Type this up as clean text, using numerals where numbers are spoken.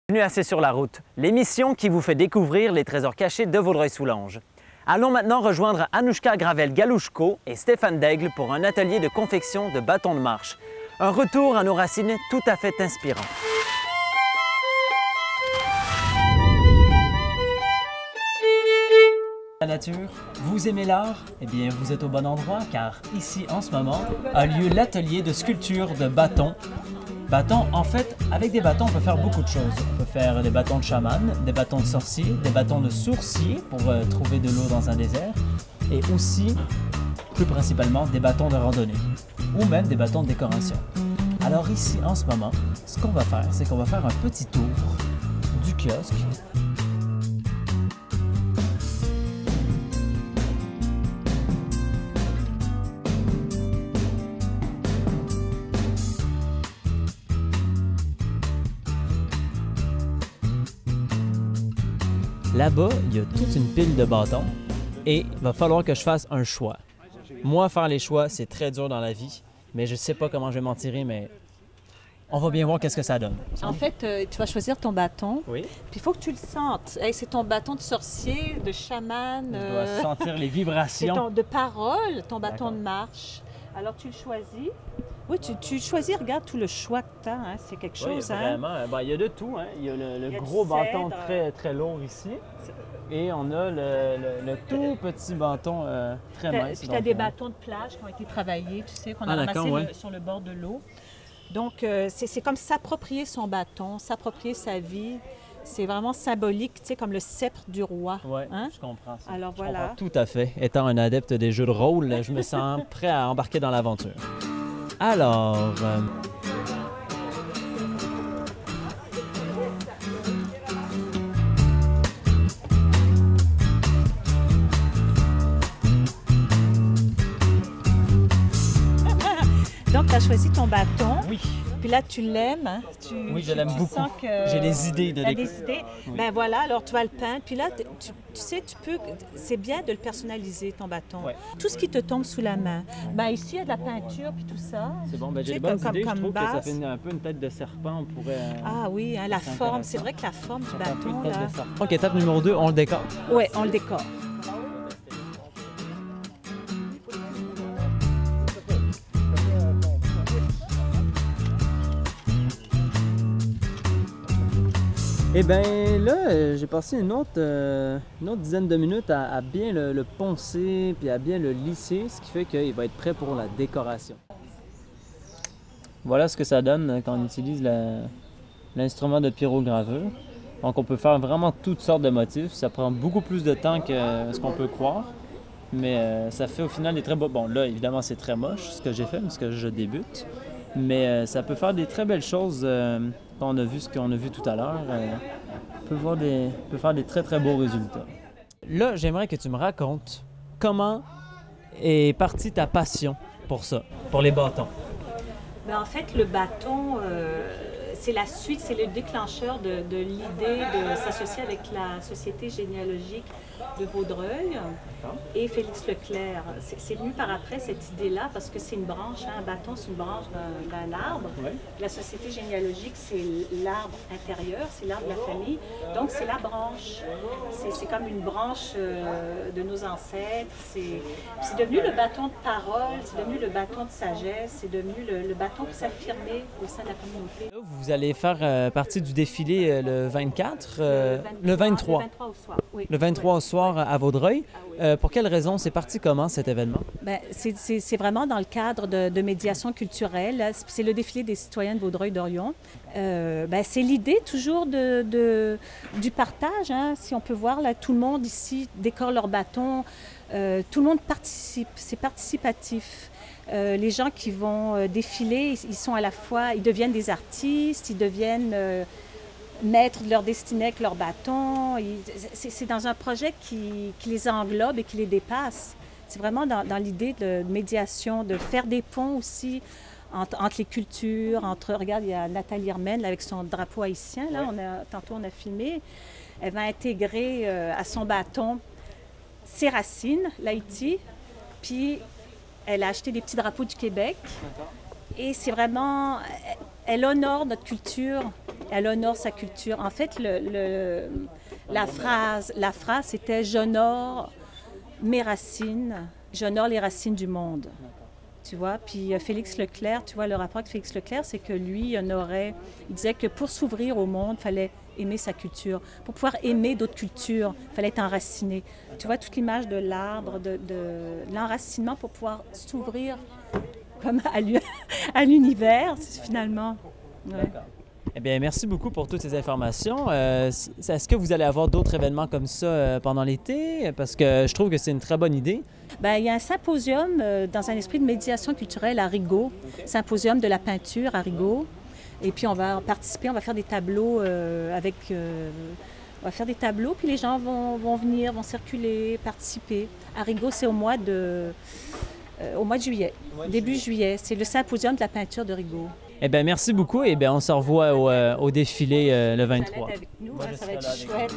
Bienvenue à C'est sur la route, l'émission qui vous fait découvrir les trésors cachés de Vaudreuil-Soulanges. Allons maintenant rejoindre Anouchka Gravel-Galouchko et Stéphane Daigle pour un atelier de confection de bâtons de marche. Un retour à nos racines tout à fait inspirant. La nature, vous aimez l'art? Eh bien, vous êtes au bon endroit car ici, en ce moment, a lieu l'atelier de sculpture de bâtons. Bâtons, en fait, avec des bâtons, on peut faire beaucoup de choses. On peut faire des bâtons de chaman, des bâtons de sorcier, des bâtons de sourcier pour trouver de l'eau dans un désert, et aussi, plus principalement, des bâtons de randonnée, ou même des bâtons de décoration. Alors ici, en ce moment, ce qu'on va faire, c'est qu'on va faire un petit tour du kiosque. Là-bas, il y a toute une pile de bâtons et il va falloir que je fasse un choix. Moi, faire les choix, c'est très dur dans la vie, mais je ne sais pas comment je vais m'en tirer, mais on va bien voir qu'est-ce que ça donne. En fait, tu vas choisir ton bâton, Oui. puis il faut que tu le sentes. Hey, c'est ton bâton de sorcier, de chaman, Je dois sentir les vibrations. de parole, ton bâton D'accord. de marche. Alors, tu le choisis. Oui, tu choisis, regarde tout le choix que tu as, hein, c'est quelque chose. Oui, vraiment. Ben, il y a de tout. Hein. Il y a le Il y a gros du bâton cèdre. très lourd ici. Et on a le tout petit bâton très mince. Puis tu as des bâtons de plage qui ont été travaillés, tu sais, qu'on a ramassés d'accord, ouais. sur le bord de l'eau. Donc, c'est comme s'approprier son bâton, s'approprier sa vie. C'est vraiment symbolique, tu sais, comme le sceptre du roi. Oui, hein? je comprends ça. Alors Je voilà. comprends tout à fait. Étant un adepte des jeux de rôle, je me sens prêt à embarquer dans l'aventure. Alors... Donc, tu as choisi ton bâton. oui. Puis là, tu l'aimes. Hein? Oui, je l'aime beaucoup. Sens que J'ai des idées de t'as déco. des idées. Oui. Ben voilà, alors tu vas le peindre. Puis là, tu sais, c'est bien de le personnaliser, ton bâton. Ouais. Tout ce qui te tombe sous la main. Ben ici, il y a de la peinture, puis tout ça. C'est bon, ben, Tu j'ai sais, des bonnes comme idées. Je trouve que ça base. fait un peu une tête de serpent. On pourrait... Ah oui, hein, la c'est forme. intéressant. C'est vrai que la forme du ça fait un peu bâton, une tête là. de serpent. Donc, étape numéro 2, on le décore. Oui, on le décore. Eh bien là, j'ai passé une autre dizaine de minutes à bien le poncer puis à bien le lisser, ce qui fait qu'il va être prêt pour la décoration. Voilà ce que ça donne quand on utilise l'instrument de pyrogravure. Donc on peut faire vraiment toutes sortes de motifs. Ça prend beaucoup plus de temps que ce qu'on peut croire, mais ça fait au final des très beaux... Bon là, évidemment, c'est très moche ce que j'ai fait parce que je débute, mais ça peut faire des très belles choses. Quand on a vu ce qu'on a vu tout à l'heure, on peut faire des très beaux résultats. Là, j'aimerais que tu me racontes comment est partie ta passion pour ça, pour les bâtons. Ben, en fait, le bâton, c'est la suite, c'est le déclencheur de l'idée de s'associer avec la Société généalogique de Vaudreuil et Félix Leclerc. C'est venu par après cette idée-là parce que c'est une branche, hein, un bâton, c'est une branche d'un arbre. Ouais. La Société généalogique, c'est l'arbre intérieur, c'est l'arbre de la famille. Donc, c'est la branche. C'est comme une branche de nos ancêtres. C'est devenu le bâton de parole, c'est devenu le bâton de sagesse, c'est devenu le bâton pour s'affirmer au sein de la communauté. Là, vous allez faire partie du défilé le 24, le 23. Le 23 au soir, oui. Le 23 au soir à Vaudreuil. Pour quelle raison? C'est parti comment cet événement? Ben, c'est vraiment dans le cadre de médiation culturelle. Là. C'est le défilé des citoyens de Vaudreuil-Dorion. Ben, c'est l'idée toujours du partage. Hein. Si on peut voir, là, tout le monde ici décore leur bâton. Tout le monde participe. C'est participatif. Les gens qui vont défiler, ils sont à la fois, ils deviennent des artistes, ils deviennent maîtres de leur destinée avec leur bâton. C'est dans un projet qui les englobe et qui les dépasse. C'est vraiment dans l'idée de médiation, de faire des ponts aussi entre les cultures, regarde, il y a Nathalie Hermène là, avec son drapeau haïtien, là, tantôt on a filmé. Elle va intégrer à son bâton ses racines, l'Haïti, puis elle a acheté des petits drapeaux du Québec. Et c'est vraiment, elle honore notre culture Elle honore sa culture. En fait, la phrase c'était « J'honore mes racines, j'honore les racines du monde ». Tu vois, puis Félix Leclerc, tu vois, le rapport avec Félix Leclerc, c'est que lui, il disait que pour s'ouvrir au monde, il fallait aimer sa culture. Pour pouvoir aimer d'autres cultures, il fallait être enraciné. Tu vois, toute l'image de l'arbre, de l'enracinement pour pouvoir s'ouvrir comme à l'univers, finalement. Ouais. Eh bien, merci beaucoup pour toutes ces informations. Est-ce que vous allez avoir d'autres événements comme ça pendant l'été? Parce que je trouve que c'est une très bonne idée. Bien, il y a un symposium dans un esprit de médiation culturelle à Rigaud, symposium de la peinture à Rigaud. Et puis, on va participer, on va faire des tableaux on va faire des tableaux, puis les gens vont venir, vont circuler, participer. À Rigaud, c'est au mois de juillet, début juillet. C'est le symposium de la peinture de Rigaud. Eh bien, merci beaucoup. Et bien, on se revoit au défilé le 23. Avec nous, ça va être chouette.